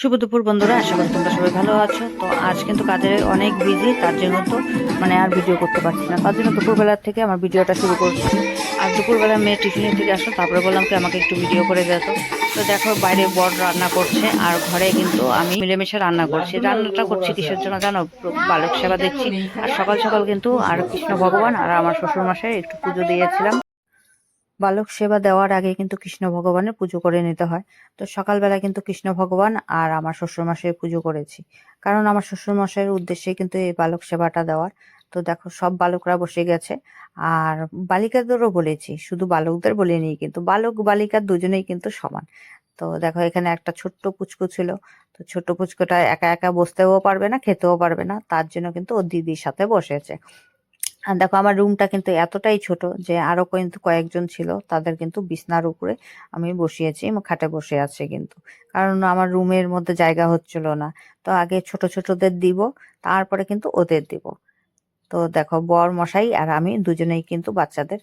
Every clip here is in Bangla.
শুভ দুপুর বন্ধুরা, আশা করি তোমরা সবাই ভালো আছো। তো আজ কিন্তু কাজে অনেক বিজি, তার জন্য তো আর ভিডিও করতে পারছি না। তার জন্য দুপুরবেলা থেকে আমার ভিডিওটা শুরু করছি। আর দুপুরবেলা মেয়ে টিউশনি থেকে আসলো, তারপরে বললাম কি আমাকে একটু ভিডিও করে দিত। তো দেখো বাইরে বড় রান্না করছে আর ঘরে কিন্তু আমি মিলেমিশে রান্না করছি। রান্নাটা করছি কিসের জন্য জানো? বালক সেবা দিচ্ছি। আর সকাল সকাল কিন্তু আর কৃষ্ণ ভগবান আর আমার শ্বশুর মশাই একটু পুজো দিয়েছিলাম। বালক সেবা দেওয়ার আগে কিন্তু কৃষ্ণ ভগবানের পুজো করে নিতে হয়। তো সকালবেলা কিন্তু কৃষ্ণ ভগবান আর আমার শ্বশুরমশাই পুজো করেছি, কারণ আমার শ্বশুরমশাইয়ের উদ্দেশ্যে কিন্তু এই বালক সেবাটা দেওয়ার। তো দেখো সব বালকরা বসে গেছে, আর বালিকাদেরও বলেছি, শুধু বালকদের বলিনি, কিন্তু বালক বালিকা দুজনেই কিন্তু সমান। তো দেখো এখানে একটা ছোট্ট পুচকু ছিল। তো ছোট্ট পুচকুটা একা একা বসতেও পারবে না, খেতেও পারবে না, তার জন্য কিন্তু ও দিদির সাথে বসেছে। আর দেখো আমার রুমটা কিন্তু এতটাই ছোট যে আরো কিন্তু কয়েকজন ছিল, তাদের কিন্তু বিছনার উপরে আমি বসিয়েছি, খাটে বসে আছে কিন্তু, কারণ আমার রুমের মধ্যে জায়গা হচ্ছিল না। তো আগে ছোট ছোটদের দিব, তারপরে কিন্তু ওদের দিব। তো দেখো বর মশাই আর আমি দুজনেই কিন্তু বাচ্চাদের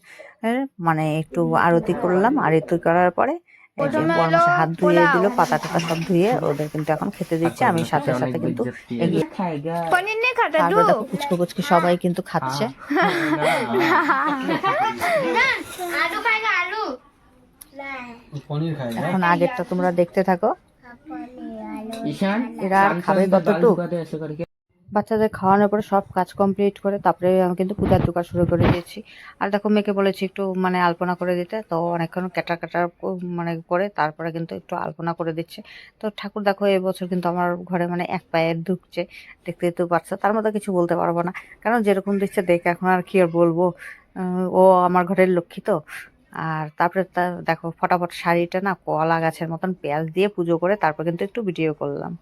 একটু আরতি করলাম। আরতি করার পরে এই যে প্রথমে বর হলো মশাই হাত ধুয়ে পোলাও। দিল, পাতা টাতা সব ধুয়ে ওদের কিন্তু এখন খেতে দিচ্ছে। আমি সাথে সাথে কিন্তু এগিয়ে। पनीर नहीं खाता तू? তারপরে দেখো পুচকো পুচকি সবাই কিন্তু খাচ্ছে। आलू खाएगा आलू। पनीर खाएगा। এখন আগেরটা তোমরা দেখতে থাকো। ईशान এরা আর शान খাবে शान इधर गाल কতটুক। झुका दे ऐसे करके। বাচ্চাদের খাওয়ানোর পরে সব কাজ কমপ্লিট করে তারপরে আমি কিন্তু পূজার জোগাড় শুরু করে দিয়েছি। আর দেখো মেয়েকে বলেছি একটু আলপনা করে দিতে, তো অনেকক্ষণ ক্যাটার ক্যাটার করে তারপরে কিন্তু একটু আলপনা করে দিচ্ছে। তো ঠাকুর দেখো এবছর কিন্তু আমার ঘরে এক পায়ে ঢুকছে, দেখতে তো পারছো। তার মধ্যে কিছু বলতে পারবো না, কারণ যেরকম দিচ্ছে দেখে এখন আর কি আর বলবো। ও আমার ঘরের লক্ষ্মী তো। আর তারপরে দেখো ফটাফট শাড়িটা কলা গাছের মতন পেঁয়াজ দিয়ে পুজো করে তারপর কিন্তু একটু ভিডিও করলাম।